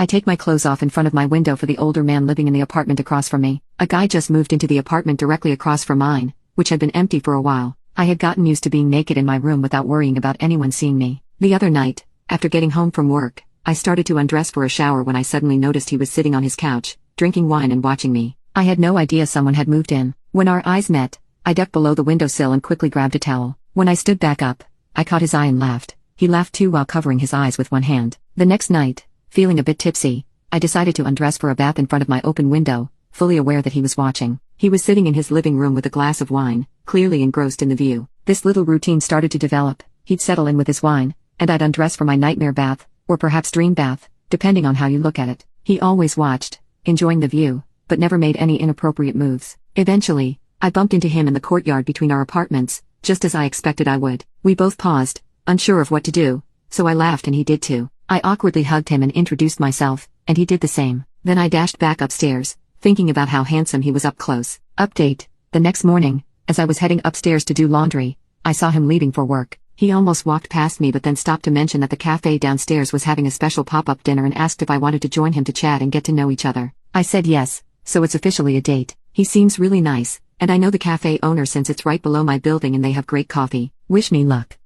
I take my clothes off in front of my window for the older man living in the apartment across from me. A guy just moved into the apartment directly across from mine, which had been empty for a while. I had gotten used to being naked in my room without worrying about anyone seeing me. The other night, after getting home from work, I started to undress for a shower when I suddenly noticed he was sitting on his couch, drinking wine and watching me. I had no idea someone had moved in. When our eyes met, I ducked below the windowsill and quickly grabbed a towel. When I stood back up, I caught his eye and laughed. He laughed too while covering his eyes with one hand. The next night, feeling a bit tipsy, I decided to undress for a bath in front of my open window, fully aware that he was watching. He was sitting in his living room with a glass of wine, clearly engrossed in the view. This little routine started to develop. He'd settle in with his wine, and I'd undress for my nightmare bath, or perhaps dream bath, depending on how you look at it. He always watched, enjoying the view, but never made any inappropriate moves. Eventually, I bumped into him in the courtyard between our apartments, just as I expected I would. We both paused, unsure of what to do, so I laughed and he did too. I awkwardly hugged him and introduced myself, and he did the same. Then I dashed back upstairs, thinking about how handsome he was up close. Update: the next morning, as I was heading upstairs to do laundry, I saw him leaving for work. He almost walked past me but then stopped to mention that the cafe downstairs was having a special pop-up dinner and asked if I wanted to join him to chat and get to know each other. I said yes, so it's officially a date. He seems really nice, and I know the cafe owner since it's right below my building and they have great coffee. Wish me luck.